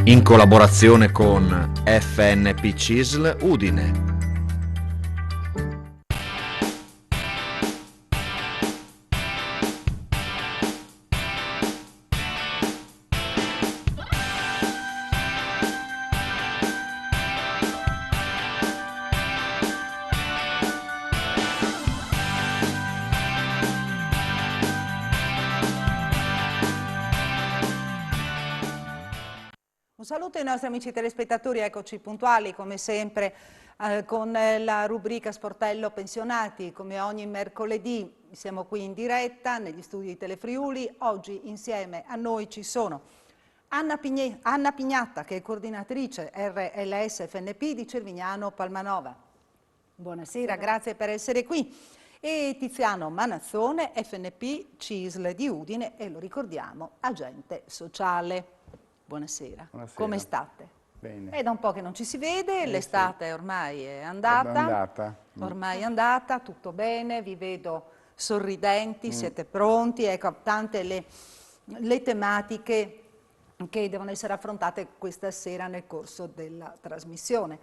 in collaborazione con FNP CISL Udine. Un saluto ai nostri amici telespettatori, eccoci puntuali come sempre con la rubrica Sportello Pensionati. Come ogni mercoledì siamo qui in diretta negli studi di Telefriuli. Oggi insieme a noi ci sono Anna Pignatta, che è coordinatrice RLS FNP di Cervignano Palmanova. Buonasera, grazie per essere qui. E Tiziano Manazzone, FNP CISL di Udine, e lo ricordiamo, agente sociale. Buonasera. Buonasera. Come state? Bene. È da un po' che non ci si vede, l'estate ormai è andata. Ormai è andata, tutto bene, vi vedo sorridenti, siete pronti, ecco, tante le tematiche che devono essere affrontate questa sera nel corso della trasmissione.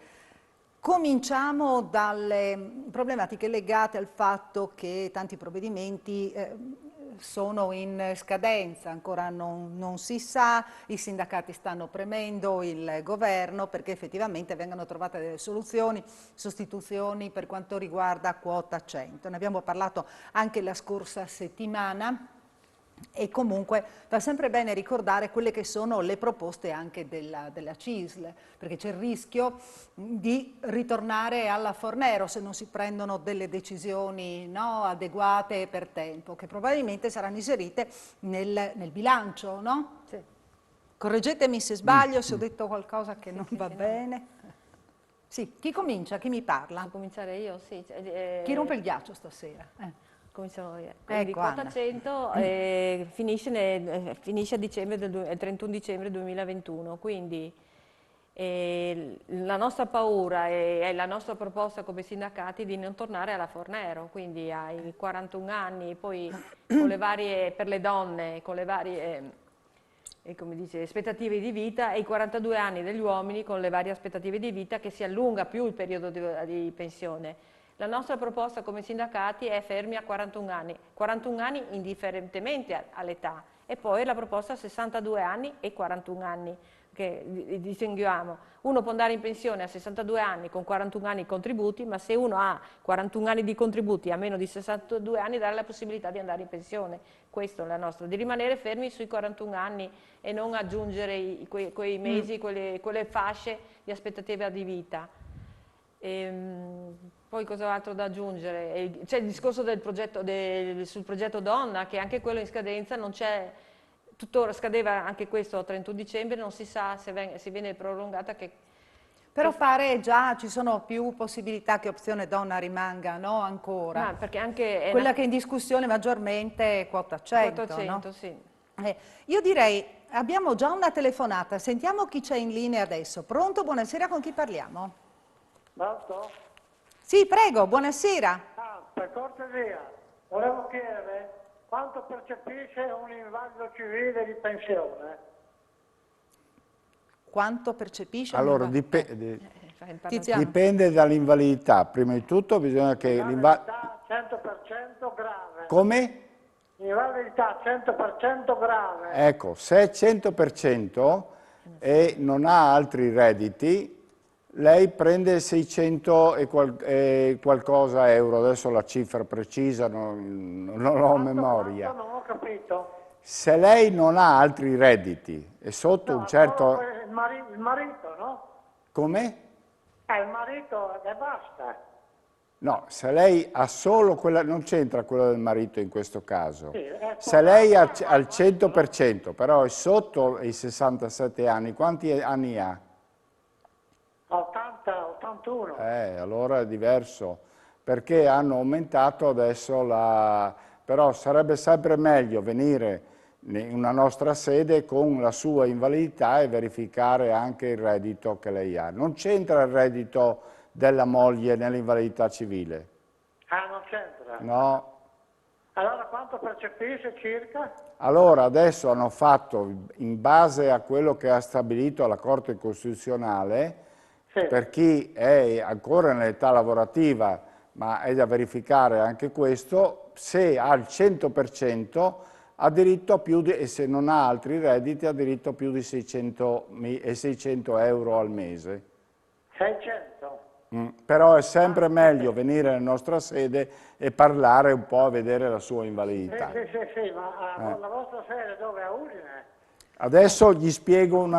Cominciamo dalle problematiche legate al fatto che tanti provvedimenti sono in scadenza, ancora non si sa, i sindacati stanno premendo il governo perché effettivamente vengano trovate delle soluzioni, sostituzioni per quanto riguarda quota 100. Ne abbiamo parlato anche la scorsa settimana. E comunque va sempre bene ricordare quelle che sono le proposte anche della CISL, perché c'è il rischio di ritornare alla Fornero se non si prendono delle decisioni adeguate per tempo, che probabilmente saranno inserite nel bilancio, no? Sì. Correggetemi se sbaglio, se ho detto qualcosa che non va bene. Sì, chi comincia? Chi mi parla? Posso cominciare io? Sì. Chi rompe il ghiaccio stasera? Cominciamo io. Quindi Ecco, quota Anna. 100 finisce a dicembre il 31 dicembre 2021, quindi la nostra paura e la nostra proposta come sindacati di non tornare alla Fornero, quindi ai 41 anni, poi con le varie, per le donne, con le varie come dice, aspettative di vita, e i 42 anni degli uomini con le varie aspettative di vita, che si allunga più il periodo di pensione. La nostra proposta come sindacati è fermi a 41 anni indifferentemente all'età, e poi la proposta 62 anni e 41 anni, che distinguiamo. Uno può andare in pensione a 62 anni con 41 anni di contributi, ma se uno ha 41 anni di contributi e ha meno di 62 anni, dare la possibilità di andare in pensione. Questa è la nostra, di rimanere fermi sui 41 anni e non aggiungere quei mesi, quelle fasce di aspettativa di vita. Poi cos'altro da aggiungere? C'è il discorso del progetto, sul progetto Donna, che anche quello in scadenza non c'è, tuttora scadeva anche questo a 31 dicembre, non si sa se viene prolungata. Però pare già ci sono più possibilità che Opzione Donna rimanga, no? Ancora. Perché anche quella che è in discussione maggiormente è quota 100, quota 100, no? sì. Io direi, abbiamo già una telefonata, sentiamo chi c'è in linea adesso. Pronto? Buonasera, con chi parliamo? Pronto? Sì, prego, buonasera. Per cortesia, volevo chiedere quanto percepisce un invalido civile di pensione? Quanto percepisce? Allora, Tiziano. dipende dall'invalidità. Prima di tutto bisogna che Invalidità 100% grave. Come? Invalidità 100% grave. Ecco, se è 100% e non ha altri redditi, lei prende 600 e qualcosa euro, adesso la cifra precisa non ho a memoria. Non ho capito. Se lei non ha altri redditi e sotto un certo... Il marito, no? Come? Il marito e basta. No, se lei ha solo quella, non c'entra quella del marito in questo caso. Sì, Se lei ha al 100%, però è sotto i 67 anni, quanti anni ha? 80, 81. Allora è diverso, perché hanno aumentato adesso la... Però sarebbe sempre meglio venire in una nostra sede con la sua invalidità e verificare anche il reddito che lei ha. Non c'entra il reddito della moglie nell'invalidità civile. Non c'entra? No. Allora quanto percepisce circa? Allora, adesso hanno fatto, in base a quello che ha stabilito la Corte Costituzionale, Sì. per chi è ancora nell'età lavorativa, ma è da verificare anche questo, se ha il 100% ha diritto a più di, e se non ha altri redditi ha diritto a più di 600 euro al mese. 600? Però è sempre meglio venire nella nostra sede e parlare un po' e vedere la sua invalidità. Sì, ma la vostra sede dove è? A Udine? Adesso gli spiego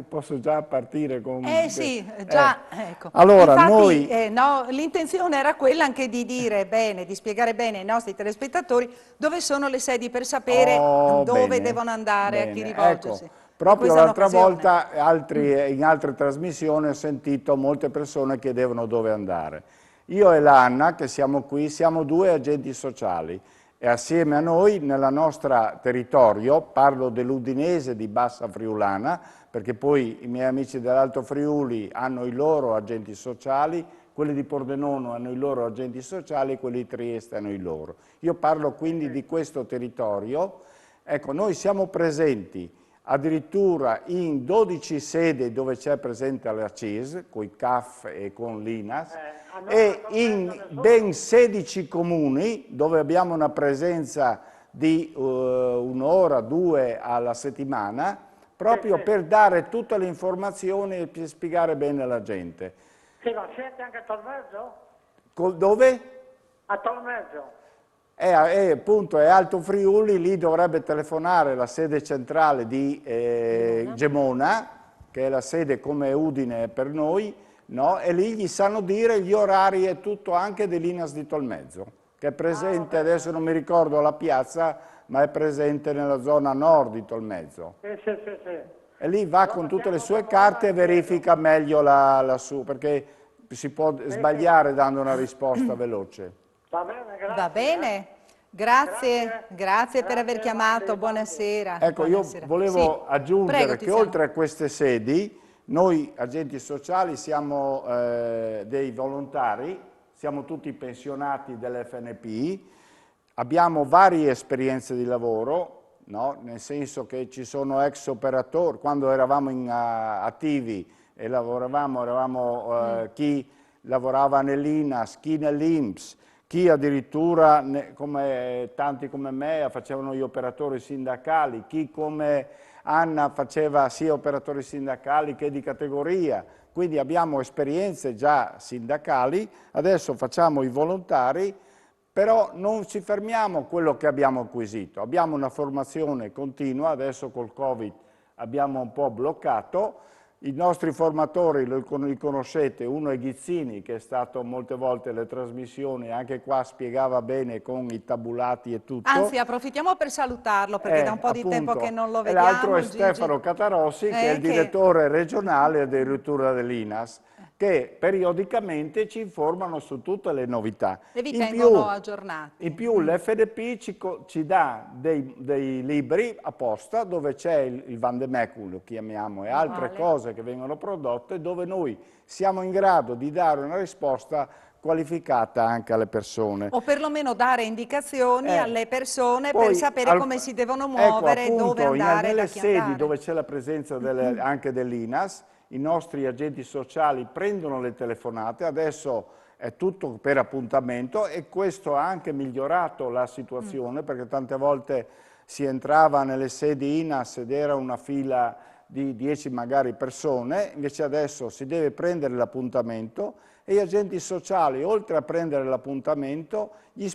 posso già partire con... Sì, già, ecco. Allora, infatti, noi... no, l'intenzione era quella anche di dire bene, di spiegare bene ai nostri telespettatori dove sono le sedi per sapere dove devono andare, a chi rivolgersi. Ecco, proprio l'altra volta Mm. in altre trasmissioni ho sentito molte persone chiedevano dove andare. Io e l'Anna, che siamo qui, siamo due agenti sociali e assieme a noi nel nostro territorio, parlo dell'Udinese di Bassa Friulana, perché poi i miei amici dell'Alto Friuli hanno i loro agenti sociali, quelli di Pordenone hanno i loro agenti sociali, quelli di Trieste hanno i loro. Io parlo quindi di questo territorio. Ecco, noi siamo presenti addirittura in 12 sedi dove c'è presente la CIS, con i CAF e con l'INAS, e in ben 16 comuni dove abbiamo una presenza di un'ora, 2 alla settimana, proprio per dare tutte le informazioni e per spiegare bene alla gente. Sì, ma siete anche a Tolmezzo? Dove? A Tolmezzo. Appunto, è Alto Friuli, lì dovrebbe telefonare la sede centrale di Gemona, che è la sede come Udine per noi, no? E lì gli sanno dire gli orari e tutto anche dell'Inas di Tolmezzo, che è presente, adesso non mi ricordo la piazza, ma è presente nella zona nord di Tolmezzo. Sì. E lì va con tutte le sue carte e verifica meglio la sua, perché si può sbagliare dando una risposta veloce. Va bene, grazie. Va bene, grazie per aver chiamato, buonasera. Ecco, buonasera. io volevo aggiungere prego, che oltre a queste sedi, noi agenti sociali siamo dei volontari, siamo tutti pensionati dell'FNP, abbiamo varie esperienze di lavoro, no? Nel senso che ci sono ex operatori, quando eravamo attivi e eravamo chi lavorava nell'INAS, chi nell'INPS, chi addirittura, tanti come me, facevano gli operatori sindacali, chi come Anna faceva sia operatori sindacali che di categoria, quindi abbiamo esperienze già sindacali, adesso facciamo i volontari, però non ci fermiamo a quello che abbiamo acquisito, abbiamo una formazione continua, adesso col Covid abbiamo un po' bloccato. I nostri formatori li conoscete, uno è Ghizzini, che è stato molte volte alle trasmissioni, anche qua spiegava bene con i tabulati e tutto. Anzi, approfittiamo per salutarlo, perché da un po' di tempo che non lo vediamo. E l'altro è Stefano Catarossi, che è il direttore regionale addirittura dell'INAS, che periodicamente ci informano su tutte le novità. E vi tengono aggiornati. In più l'FDP ci dà dei libri apposta dove c'è il Van de Mecum, lo chiamiamo, e altre cose che vengono prodotte, dove noi siamo in grado di dare una risposta qualificata anche alle persone. O perlomeno dare indicazioni alle persone per sapere come si devono muovere, ecco, appunto, dove andare, nelle da chi sedi andare. dove c'è la presenza anche dell'INAS, i nostri agenti sociali prendono le telefonate, adesso è tutto per appuntamento e questo ha anche migliorato la situazione perché tante volte si entrava nelle sedi INAS ed era una fila di 10 magari persone, invece adesso si deve prendere l'appuntamento e gli agenti sociali, oltre a prendere l'appuntamento, gli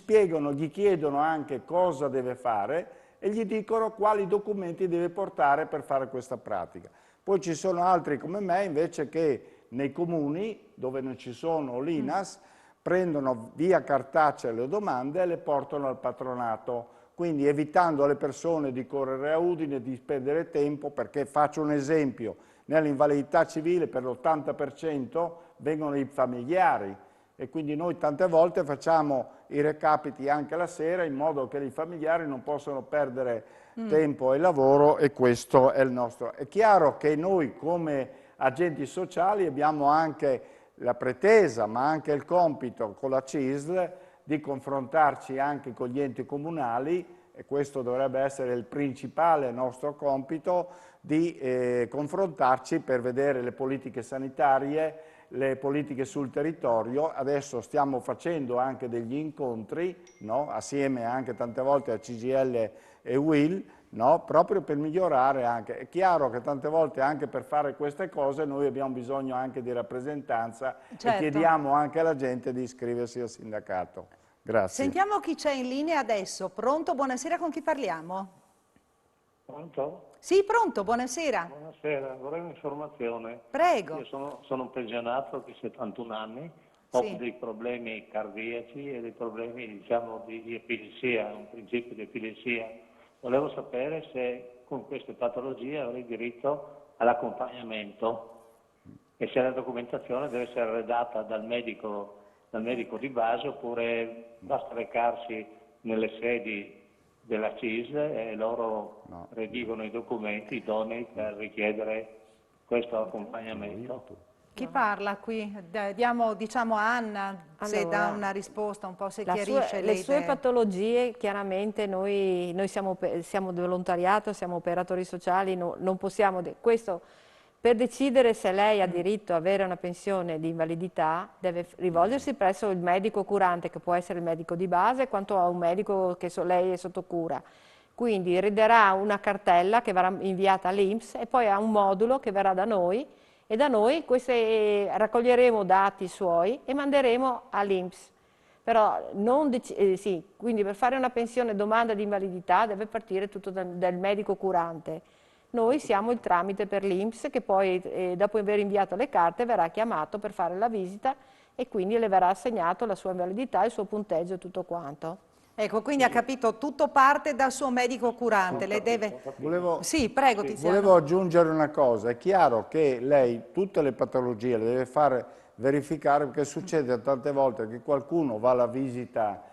chiedono anche cosa deve fare e gli dicono quali documenti deve portare per fare questa pratica. Poi ci sono altri come me invece che nei comuni dove non ci sono l'INAS prendono via cartacea le domande e le portano al patronato, quindi evitando alle persone di correre a Udine, di spendere tempo, perché faccio un esempio, nell'invalidità civile per l'80% vengono i familiari e quindi noi tante volte facciamo i recapiti anche la sera in modo che i familiari non possano perdere tempo e lavoro e questo è il nostro. È chiaro che noi come agenti sociali abbiamo anche la pretesa ma anche il compito con la CISL di confrontarci anche con gli enti comunali, e questo dovrebbe essere il principale nostro compito, di confrontarci per vedere le politiche sanitarie, le politiche sul territorio. Adesso stiamo facendo anche degli incontri, no? Assieme anche tante volte a CGIL e UIL, no? Proprio per migliorare anche. È chiaro che tante volte anche per fare queste cose noi abbiamo bisogno anche di rappresentanza, certo. E chiediamo anche alla gente di iscriversi al sindacato. Grazie. Sentiamo chi c'è in linea adesso. Pronto? Buonasera, con chi parliamo? Pronto? Sì, pronto, buonasera. Buonasera, vorrei un'informazione. Prego. Io sono un pensionato di 71 anni, ho Sì. dei problemi cardiaci e dei problemi, diciamo, di epilessia, un principio di epilessia. Volevo sapere se con queste patologie avrei diritto all'accompagnamento e se la documentazione deve essere redatta dal medico di base oppure basta recarsi nelle sedi della CIS e loro redigono i documenti idonei per richiedere questo accompagnamento. Chi parla qui? Diamo, diciamo, a Anna se Allora, dà una risposta, un po' se chiarisce le sue idee. patologie, chiaramente noi siamo di volontariato, siamo operatori sociali, non possiamo, questo per decidere se lei ha diritto a avere una pensione di invalidità deve rivolgersi presso il medico curante, che può essere il medico di base, quanto a un medico che lei è sotto cura. Quindi riderà una cartella che verrà inviata all'INPS e poi ha un modulo che verrà da noi, e da noi raccoglieremo dati suoi e manderemo all'INPS. Però sì, quindi per fare una pensione domanda di invalidità deve partire tutto dal medico curante. Noi siamo il tramite per l'INPS che poi dopo aver inviato le carte verrà chiamato per fare la visita e quindi le verrà assegnato la sua invalidità, il suo punteggio e tutto quanto. Ecco, quindi ha capito, tutto parte dal suo medico curante. Lei deve... Sì, prego Tiziano. Volevo aggiungere una cosa, è chiaro che lei tutte le patologie le deve fare verificare, perché succede tante volte che qualcuno va alla visita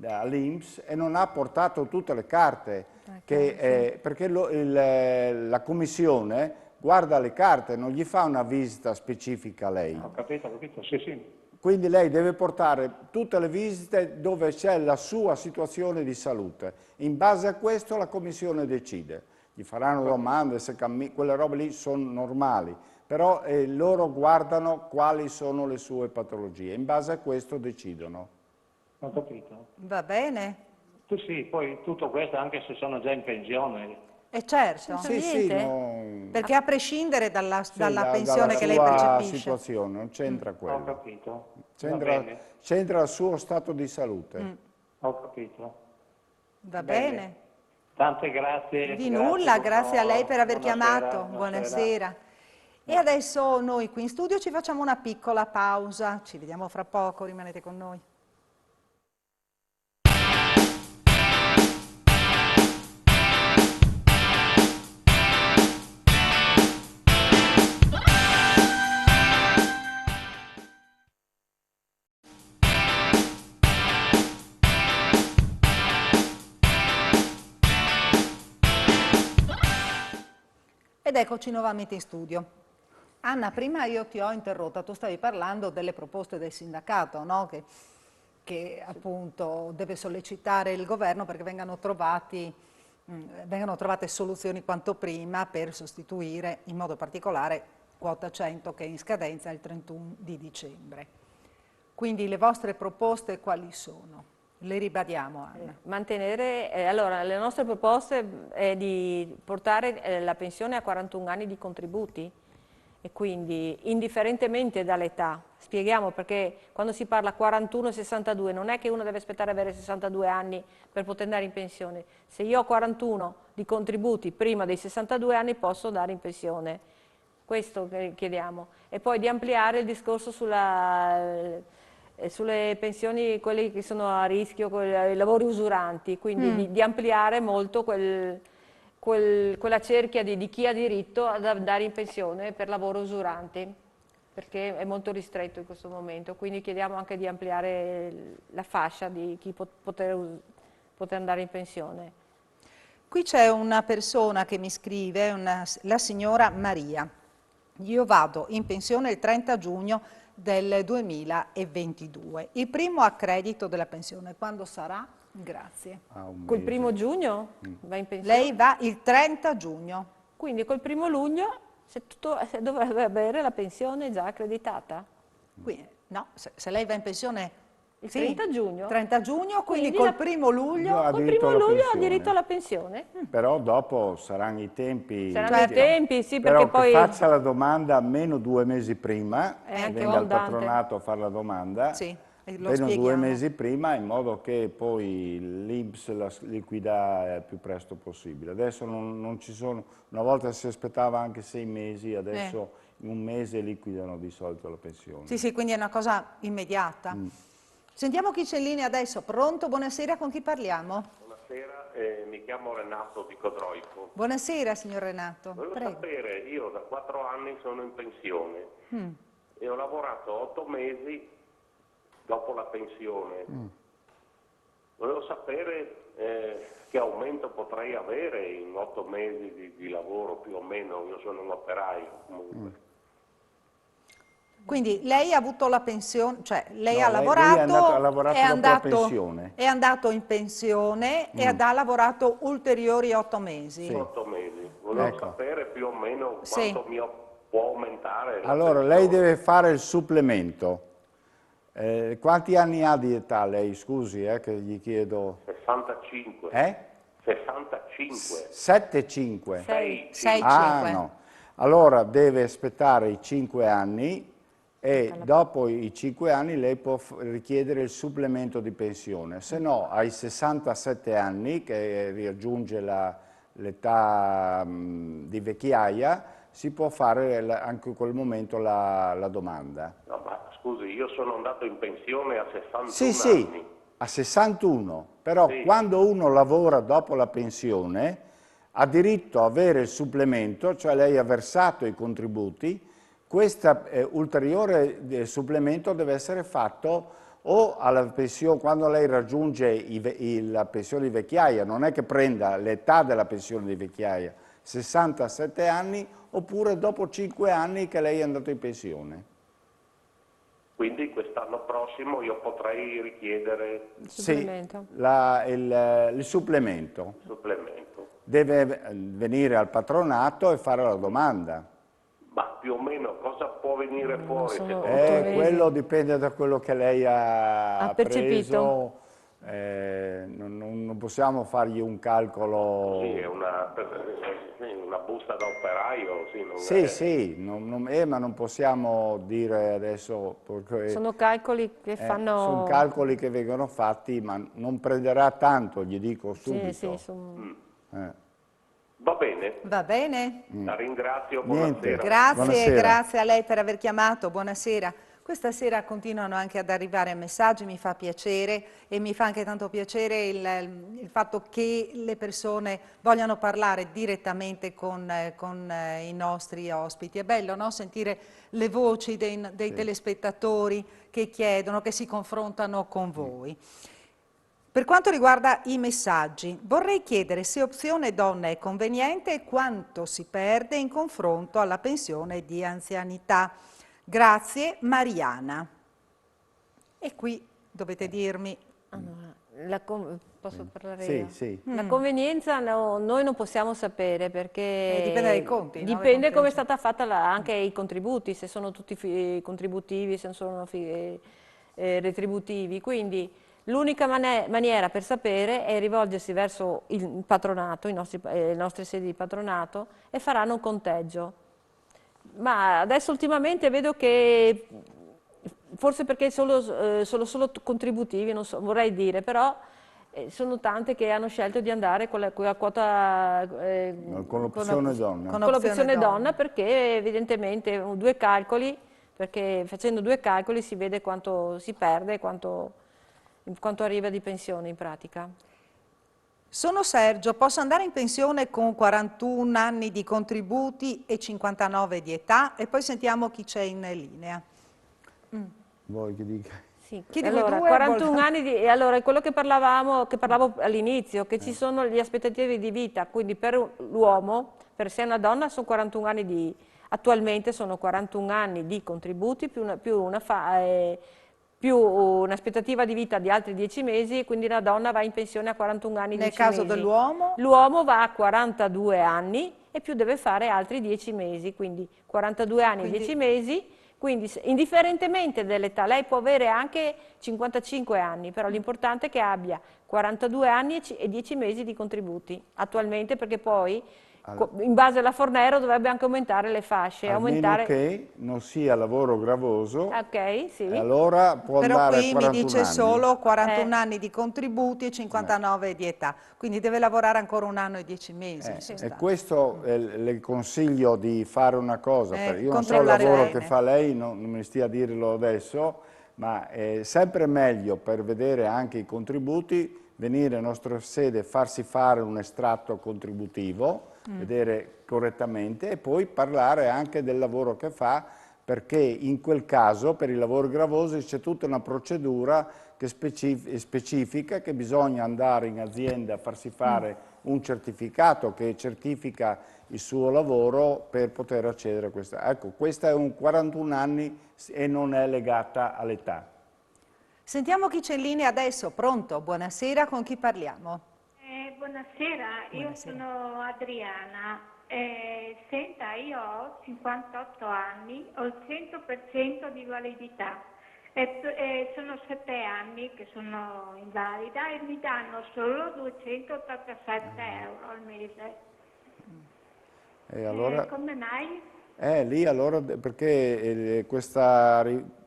all'INPS e non ha portato tutte le carte, perché la commissione guarda le carte, non gli fa una visita specifica a lei. Ho capito, sì, sì. Quindi lei deve portare tutte le visite dove c'è la sua situazione di salute. In base a questo la commissione decide. Gli faranno domande, se quelle robe lì sono normali, però loro guardano quali sono le sue patologie. In base a questo decidono. Ho capito. Va bene? Sì, poi tutto questo anche se sono già in pensione. Certo, Sì, perché a prescindere dalla pensione che lei percepisce. Situazione, non c'entra quello. Ho capito. C'entra il suo stato di salute. Ho capito. Va bene. Tante grazie. Di nulla, grazie a lei per aver chiamato. Buonasera. E adesso noi qui in studio ci facciamo una piccola pausa. Ci vediamo fra poco, rimanete con noi. Ed eccoci nuovamente in studio. Anna, prima io ti ho interrotta, tu stavi parlando delle proposte del sindacato, no? che appunto deve sollecitare il governo perché vengano trovate soluzioni quanto prima per sostituire in modo particolare quota 100 che è in scadenza il 31 di dicembre. Quindi le vostre proposte quali sono? Le ribadiamo, Anna. Mantenere, allora, le nostre proposte è di portare la pensione a 41 anni di contributi e quindi indifferentemente dall'età. Spieghiamo perché quando si parla 41-62 non è che uno deve aspettare avere 62 anni per poter andare in pensione. Se io ho 41 di contributi prima dei 62 anni posso andare in pensione. Questo chiediamo. E poi di ampliare il discorso sulle pensioni, quelli che sono a rischio, i lavori usuranti, quindi di ampliare molto quella cerchia di chi ha diritto ad andare in pensione per lavoro usuranti, perché è molto ristretto in questo momento, quindi chiediamo anche di ampliare la fascia di chi poter andare in pensione. Qui c'è una persona che mi scrive, la signora Maria. Io vado in pensione il 30 giugno del 2022. Il primo accredito della pensione, quando sarà? Grazie. Col 1° giugno va in pensione? Lei va il 30 giugno. Quindi col 1° luglio se dovrebbe avere la pensione già accreditata? Quindi, no, se lei va in pensione il 30 giugno? 30 giugno, quindi col 1° luglio. Col 1° luglio ha diritto alla pensione? Però dopo saranno i tempi. Saranno i tempi, sì, perché però poi... che faccia la domanda almeno 2 mesi prima, anche venga al patronato a fare la domanda, sì, lo almeno 2 spieghiamo. mesi prima, in modo che poi l'INPS la liquida il più presto possibile. Adesso non ci sono, una volta si aspettava anche 6 mesi, adesso in 1 mese liquidano di solito la pensione. Sì, sì, quindi è una cosa immediata. Sentiamo chi c'è in linea adesso. Pronto? Buonasera, con chi parliamo? Buonasera, mi chiamo Renato di Codroico. Buonasera, signor Renato. Volevo sapere, io da 4 anni sono in pensione e ho lavorato 8 mesi dopo la pensione. Volevo sapere che aumento potrei avere in 8 mesi di lavoro, più o meno. Io sono un operaio comunque. Quindi lei ha avuto la pensione, cioè lei No, ha lavorato, ha lavorato dopo la pensione. è andato in pensione e ha lavorato ulteriori 8 mesi. Sì. 8 mesi. Volevo sapere più o meno quanto può aumentare. Allora, lei deve fare il supplemento. Quanti anni ha di età lei? Scusi, che gli chiedo. 65. 65. 7-5. 6-5. Ah, no. Allora deve aspettare i 5 anni e dopo i 5 anni lei può richiedere il supplemento di pensione. Se no, ai 67 anni, che raggiunge l'età di vecchiaia, si può fare anche in quel momento la domanda. No, ma scusi, io sono andato in pensione a 61 Sì, anni. a 61, però quando uno lavora dopo la pensione ha diritto a avere il supplemento, cioè lei ha versato i contributi, questo ulteriore supplemento deve essere fatto o alla pensione, quando lei raggiunge la pensione di vecchiaia, non è che prenda l'età della pensione di vecchiaia, 67 anni, oppure dopo 5 anni che lei è andato in pensione. Quindi quest'anno prossimo io potrei richiedere il supplemento? Sì, il supplemento. Deve venire al patronato e fare la domanda. Ma più o meno cosa può venire fuori? Quello dipende da quello che lei ha percepito. Preso. Non possiamo fargli un calcolo. Sì, è una busta da operaio. Ma non possiamo dire adesso. Sono calcoli che fanno. Sono calcoli che vengono fatti, ma non prenderà tanto, gli dico subito. Va bene. Va bene? La ringrazio, buonasera. Grazie a lei per aver chiamato, buonasera. Questa sera continuano anche ad arrivare messaggi, mi fa piacere e mi fa anche tanto piacere il fatto che le persone vogliano parlare direttamente con i nostri ospiti. È bello, no? Sentire le voci dei telespettatori che chiedono, che si confrontano con voi. Per quanto riguarda i messaggi, vorrei chiedere se opzione donna è conveniente e quanto si perde in confronto alla pensione di anzianità. Grazie, Mariana. E qui dovete dirmi... Posso parlare io? Sì. La convenienza noi non possiamo sapere perché... dipende dai conti. Dipende come è stata fatta anche i contributi, se sono tutti contributivi, se sono retributivi. Quindi l'unica maniera per sapere è rivolgersi verso il patronato, le nostre sedi di patronato, e faranno un conteggio. Ma adesso ultimamente vedo che, forse perché sono solo contributivi, non so, vorrei dire, però sono tante che hanno scelto di andare con la quota... con l'opzione donna. Con l'opzione donna, perché evidentemente due calcoli, perché facendo 2 calcoli si vede quanto si perde e quanto arriva di pensione in pratica. Sono Sergio, posso andare in pensione con 41 anni di contributi e 59 di età? E poi sentiamo chi c'è in linea. Vuoi che dica? Sì. Allora, 41 anni di... Allora, quello che parlavo all'inizio, che ci sono le aspettative di vita, quindi per l'uomo, per se è una donna, sono 41 anni di Attualmente sono 41 anni di contributi più un'aspettativa di vita di altri 10 mesi, e quindi la donna va in pensione a 41 anni e 10 mesi. Nel caso dell'uomo? L'uomo va a 42 anni e più deve fare altri 10 mesi, quindi 42 anni e 10 mesi, quindi indifferentemente dell'età, lei può avere anche 55 anni, però l'importante è che abbia 42 anni e 10 mesi di contributi attualmente, perché poi in base alla Fornero dovrebbe anche aumentare le fasce. Almeno che non sia lavoro gravoso, ok, sì. allora può Però andare a qui 41 mi dice anni. solo 41 anni di contributi e 59 di età, quindi deve lavorare ancora 1 anno e 10 mesi. E questo le consiglio di fare una cosa, io non so il controllare lavoro bene. che fa lei, non mi stia a dirlo adesso, ma è sempre meglio, per vedere anche i contributi, venire in nostra sede, farsi fare un estratto contributivo, vedere correttamente e poi parlare anche del lavoro che fa, perché in quel caso per i lavori gravosi c'è tutta una procedura che specifica che bisogna andare in azienda a farsi fare un certificato che certifica il suo lavoro per poter accedere a questa. Ecco, questa è un 41 anni e non è legata all'età. Sentiamo chi c'è in linea adesso. Pronto? Buonasera, con chi parliamo? Buonasera, io sono Adriana. Senta, io ho 58 anni, ho il 100% di validità. Sono 7 anni che sono invalida e mi danno solo 287 euro al mese. E allora, come mai? lì allora, perché questo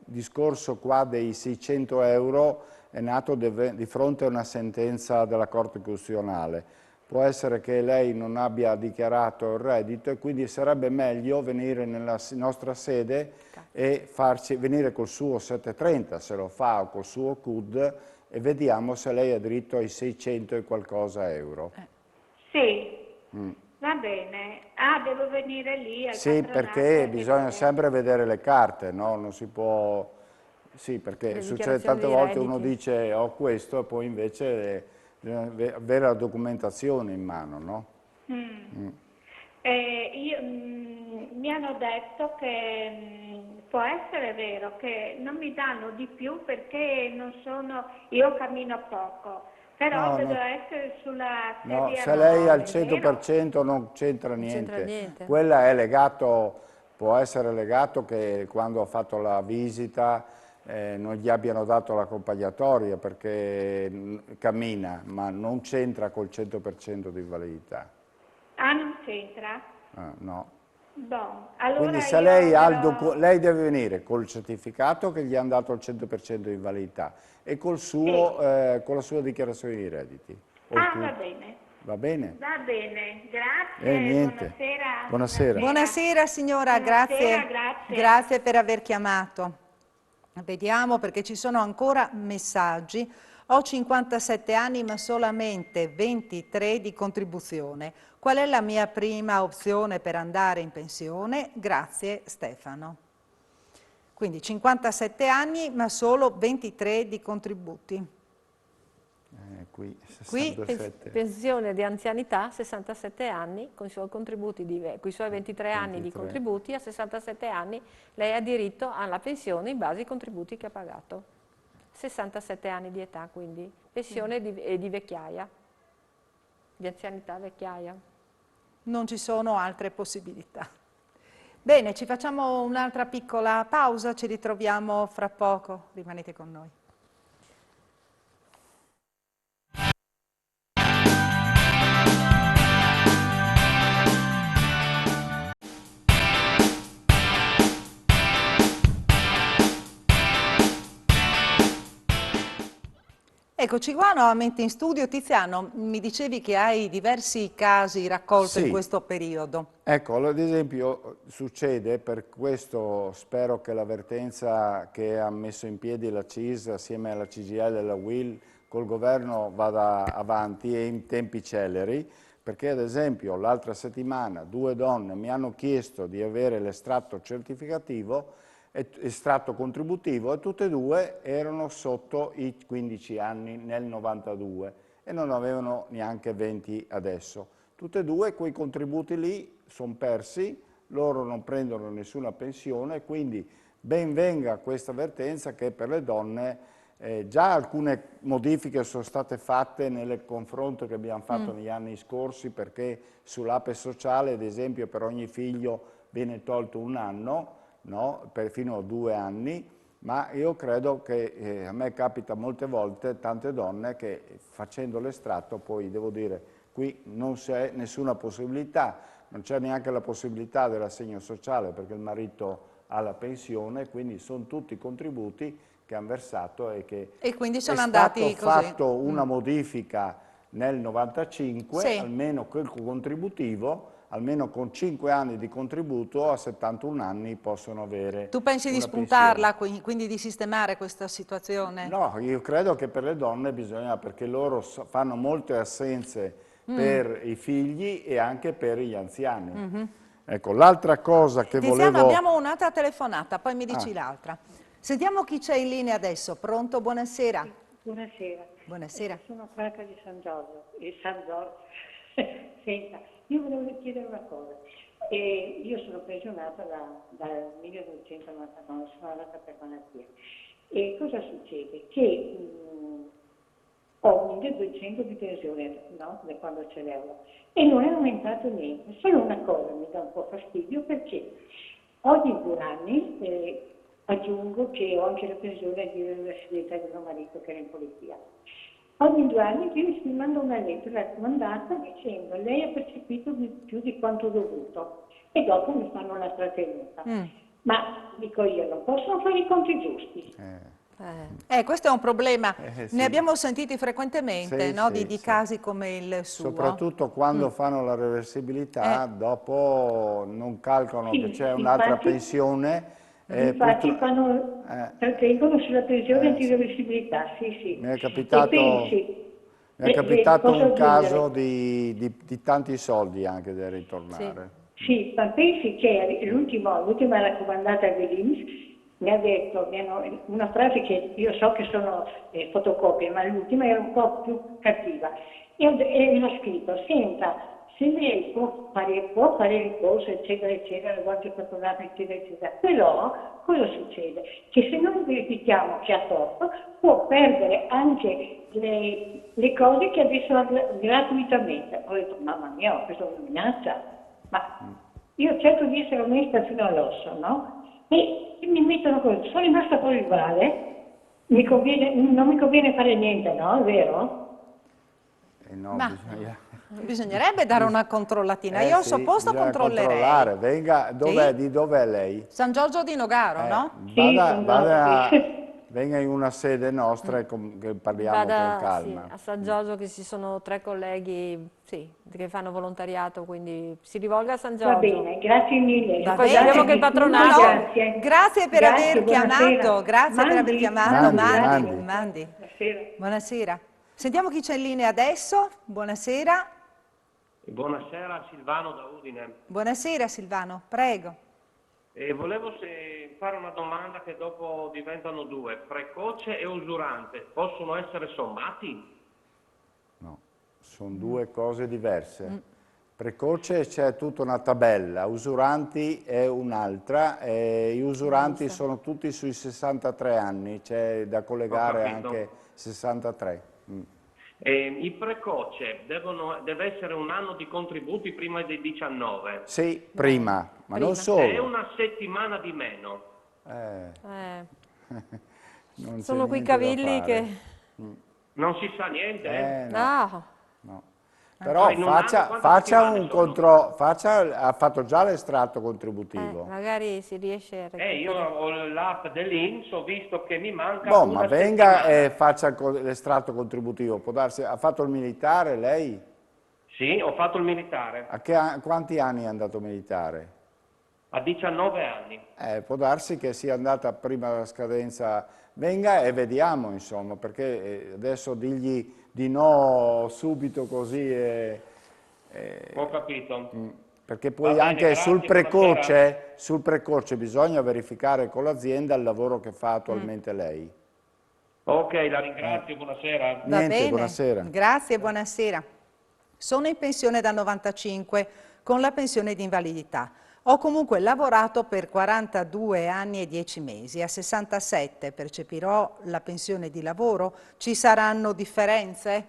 discorso qua dei 600 euro è nato di fronte a una sentenza della Corte Costituzionale. Può essere che lei non abbia dichiarato il reddito e quindi sarebbe meglio venire nella nostra sede e venire col suo 730, se lo fa, o col suo CUD, e vediamo se lei ha diritto ai 600 e qualcosa euro. Sì, va bene. Devo venire lì al Sì, patronato perché e bisogna vedere. sempre vedere le carte, no? Non si può... Sì, perché Le succede dichiarazioni tante dei volte uno redditi. dice ho questo e poi invece bisogna avere la documentazione in mano, no? Mi hanno detto che può essere vero che non mi danno di più perché io cammino poco, però devo essere sulla sedia No, se lei normale, al vero? 100% non c'entra Non niente. c'entra niente. Quella è legato, può essere legato che quando ha fatto la visita non gli abbiano dato l'accompagnatoria perché cammina, ma non c'entra col 100% di validità. Non c'entra? No. Allora Quindi se io lei ha però... lei deve venire col certificato che gli hanno dato il 100% di validità e con la sua dichiarazione di redditi. va bene. Va bene? Va bene, grazie, Niente. buonasera. Buonasera. Buonasera signora, Buonasera, grazie per aver chiamato. Vediamo perché ci sono ancora messaggi. Ho 57 anni ma solamente 23 di contribuzione. Qual è la mia prima opzione per andare in pensione? Grazie Stefano. Quindi 57 anni ma solo 23 di contributi. Qui Qui 67. pensione di anzianità, 67 anni, con i suoi contributi, con i suoi 23 anni di contributi, a 67 anni lei ha diritto alla pensione in base ai contributi che ha pagato. 67 anni di età, quindi pensione di vecchiaia, di anzianità vecchiaia. Non ci sono altre possibilità. Bene, ci facciamo un'altra piccola pausa, ci ritroviamo fra poco, rimanete con noi. Eccoci qua nuovamente in studio. Tiziano, mi dicevi che hai diversi casi raccolti in questo periodo. Ecco, ad esempio succede, per questo spero che l'avvertenza che ha messo in piedi la CIS assieme alla CGIL e alla UIL col governo vada avanti e in tempi celeri, perché ad esempio l'altra settimana 2 donne mi hanno chiesto di avere l'estratto certificativo, estratto contributivo, e tutte e 2 erano sotto i 15 anni nel 92 e non avevano neanche 20 adesso. Tutte e 2 quei contributi lì sono persi, loro non prendono nessuna pensione, quindi ben venga questa avvertenza che per le donne già alcune modifiche sono state fatte nel confronto che abbiamo fatto negli anni scorsi, perché sull'APE sociale, ad esempio, per ogni figlio viene tolto un anno, no? Fino a 2 anni, ma io credo che a me capita molte volte, tante donne, che facendo l'estratto poi, devo dire, qui non c'è nessuna possibilità, non c'è neanche la possibilità dell'assegno sociale perché il marito ha la pensione, quindi sono tutti contributi che hanno versato e che quindi sono andati così. È stata fatta una modifica nel 95, Sì. almeno quel contributivo, almeno con 5 anni di contributo a 71 anni possono avere. Tu pensi di una spuntarla, pensione. quindi di sistemare questa situazione? No, io credo che per le donne bisogna, perché loro fanno molte assenze per i figli e anche per gli anziani. Ecco, l'altra cosa che Tiziano, volevo... abbiamo un'altra telefonata, poi mi dici l'altra. Sentiamo chi c'è in linea adesso. Pronto? Buonasera. Buonasera. Buonasera. Sono Franca di San Giorgio. Senta, io volevo chiedere una cosa. Io sono pensionata dal 1999, sono andata per malattia. E cosa succede? Che ho 1200 di pensione, no? Da quando c'è l'euro. E non è aumentato niente. Solo una cosa mi dà un po' fastidio, perché ogni 2 anni aggiungo che ho anche la pensione di università di mio marito che era in polizia. Ogni 2 anni mi manda una lettera raccomandata dicendo lei ha percepito più di quanto dovuto e dopo mi fanno una trattenuta. Ma dico io, non possono fare i conti giusti. Questo è un problema, sì. ne abbiamo sentiti frequentemente, Sì, no? sì, di sì. casi come il suo. Soprattutto quando fanno la reversibilità, dopo non calcolano Sì, che c'è un'altra infatti- pensione. Infatti trattengono sulla pensione di sì. reversibilità, sì. Mi è capitato, E pensi, un posso caso aggiungere? di tanti soldi anche da ritornare. Sì, ma pensi che l'ultima raccomandata dell'INPS mi ha detto, una frase che io so che sono fotocopie, ma l'ultima era un po' più cattiva, e mi ha scritto, senta, se lei può fare ricorso, eccetera, eccetera, guardia patronale, eccetera, eccetera, però cosa succede? Che se noi verifichiamo che ha torto, può perdere anche le cose che adesso gratuitamente. Ho detto, mamma mia, questa è una minaccia. Ma io cerco di essere onesta fino all'osso, no? E mi mettono così, sono rimasta fuori il vale, non mi conviene fare niente, no? È vero? No, Ma bisogna... bisognerebbe dare una controllatina. Io al suo sì, posto bisogna controllerei. controllare. Venga, Sì? di dov'è lei? San Giorgio di Nogaro, no? Venga in una sede nostra e che parliamo con calma. Sì, a San Giorgio, che ci sono 3 colleghi che fanno volontariato, quindi si rivolga a San Giorgio. Va bene, grazie mille. Va Poi bene. sappiamo che il patronato... Grazie. Grazie per aver chiamato. Grazie per aver chiamato. Mandi. Mandi. Buonasera. Buonasera. Sentiamo chi c'è in linea adesso. Buonasera. Buonasera, Silvano da Udine. Buonasera Silvano, prego. Volevo fare una domanda che dopo diventano 2. Precoce e usurante possono essere sommati? No, sono 2 cose diverse. Precoce c'è tutta una tabella, usuranti è un'altra, e gli usuranti sono tutti sui 63 anni, c'è da collegare anche 63. Il precoce deve essere un anno di contributi prima dei 19? Sì, prima, ma non solo. È una settimana di meno. Non Sono c'è quei niente da cavilli fare. che... Non si sa niente? No. No. Però in un anno quante faccia settimane un sono? controllo, ha fatto già l'estratto contributivo. Magari si riesce a recuperare. Io ho l'app dell'INPS, ho visto che mi manca Boh, una ma venga settimana. e faccia l'estratto contributivo, può darsi, ha fatto il militare lei? Sì, ho fatto il militare. A quanti anni è andato militare? A 19 anni. Può darsi che sia andata prima della scadenza, venga e vediamo, insomma, perché adesso digli di no subito così Ho capito. perché poi Va bene, anche grazie, sul precoce bisogna verificare con l'azienda il lavoro che fa attualmente lei. Ok, la ringrazio, buonasera. Va Niente, bene. buonasera. Grazie, buonasera. Sono in pensione dal 95 con la pensione di invalidità. Ho comunque lavorato per 42 anni e 10 mesi, a 67 percepirò la pensione di lavoro, ci saranno differenze?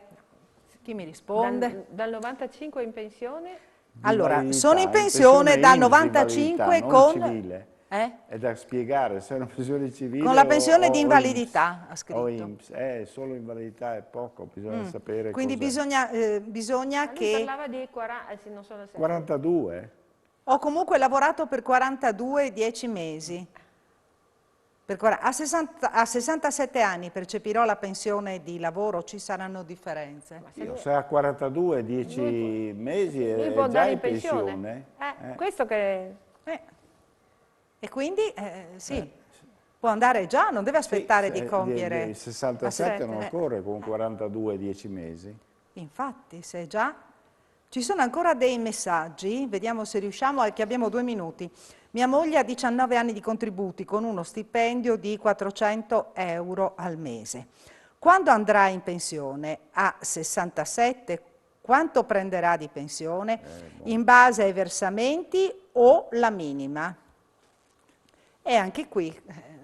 Chi mi risponde? Dal 95 in pensione? Allora, sono in pensione dal 95 con... civile. È da spiegare se è una pensione civile con la pensione o di invalidità, ha scritto. O INPS. Solo invalidità è poco, bisogna sapere. Quindi bisogna che... parlava di 40, non sono 42? Ho comunque lavorato per 42 10 mesi. A 67 anni percepirò la pensione di lavoro, ci saranno differenze? Se ha 42 10 mesi è già in pensione. Questo che... E quindi sì, può andare già, non deve aspettare di compiere... Il 67 non occorre con 42 10 mesi. Infatti, se già... Ci sono ancora dei messaggi, vediamo se riusciamo, che abbiamo 2 minuti. Mia moglie ha 19 anni di contributi con uno stipendio di 400 euro al mese. Quando andrà in pensione? A 67, quanto prenderà di pensione? In base ai versamenti o la minima? E anche qui,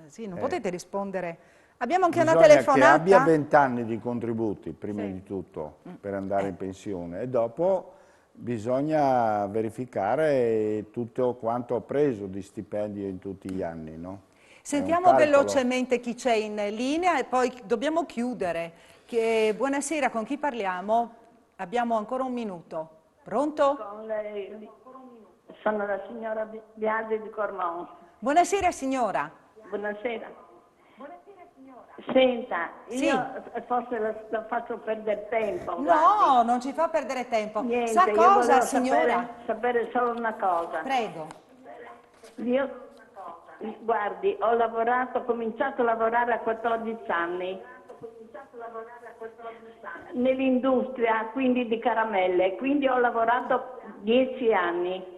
sì, non potete rispondere. Abbiamo anche una telefonata. Bisogna che abbia 20 anni di contributi, prima di tutto, per andare in pensione, e dopo bisogna verificare tutto quanto ho preso di stipendio in tutti gli anni, no? Sentiamo velocemente chi c'è in linea e poi dobbiamo chiudere. Buonasera, con chi parliamo? Abbiamo ancora un minuto. Pronto? Con lei. Sono la signora Biagi di Cormon. Buonasera signora. Buonasera. Senta, io forse lo faccio perdere tempo. No, guardi. non ci fa perdere tempo. Niente, sa cosa, signora? Sapere solo una cosa. Prego. Io, guardi, ho cominciato a lavorare a 14 anni. Nell'industria, quindi di caramelle, quindi ho lavorato 10 anni.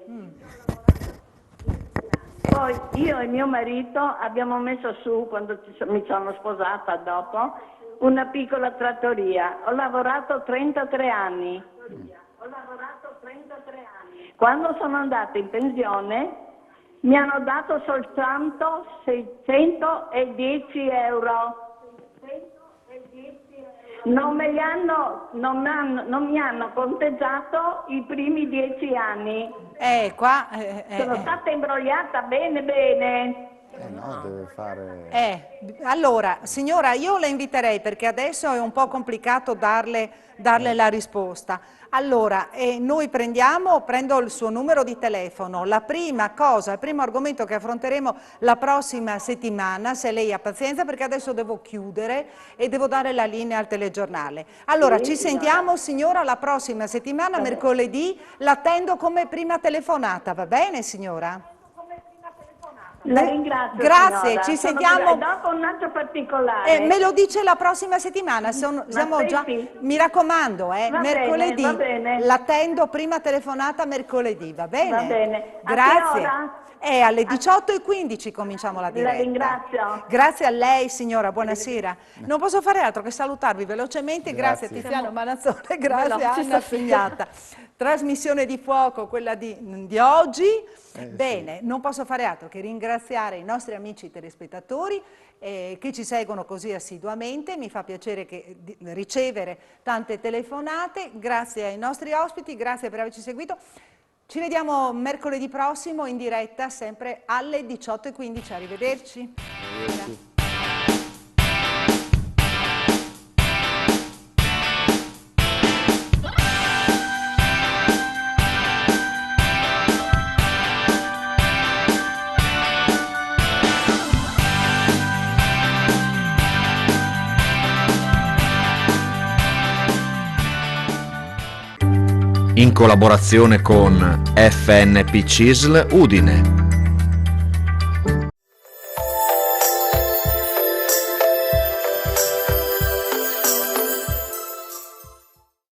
Poi io e mio marito abbiamo messo su, quando mi sono sposata dopo, una piccola trattoria. Ho lavorato 33 anni. Quando sono andata in pensione mi hanno dato soltanto 610 euro. Non mi hanno conteggiato i primi 10 anni. Sono stata imbrogliata bene. No, deve fare... Allora, signora, io la inviterei, perché adesso è un po' complicato darle la risposta. Allora, noi prendo il suo numero di telefono. La prima cosa, il primo argomento che affronteremo la prossima settimana, se lei ha pazienza, perché adesso devo chiudere e devo dare la linea al telegiornale. Allora, ci sentiamo, signora, la prossima settimana, mercoledì. L'attendo come prima telefonata, va bene, signora? La ringrazio. Grazie, signora. ci sentiamo. Dopo un altro particolare. Me lo dice la prossima settimana, siamo già, mi raccomando, mercoledì. Va bene. L'attendo prima telefonata mercoledì, va bene? Va bene. Grazie. A alle 18:15 cominciamo la diretta. La ringrazio. Grazie a lei signora, buonasera. Non posso fare altro che salutarvi velocemente, grazie Tiziano Manazzone, grazie Anna Pignata. Trasmissione di fuoco, quella di oggi. Bene, non posso fare altro che ringraziare i nostri amici telespettatori che ci seguono così assiduamente, mi fa piacere ricevere tante telefonate, grazie ai nostri ospiti, grazie per averci seguito. Ci vediamo mercoledì prossimo in diretta, sempre alle 18:15. Arrivederci. In collaborazione con FNP CISL Udine.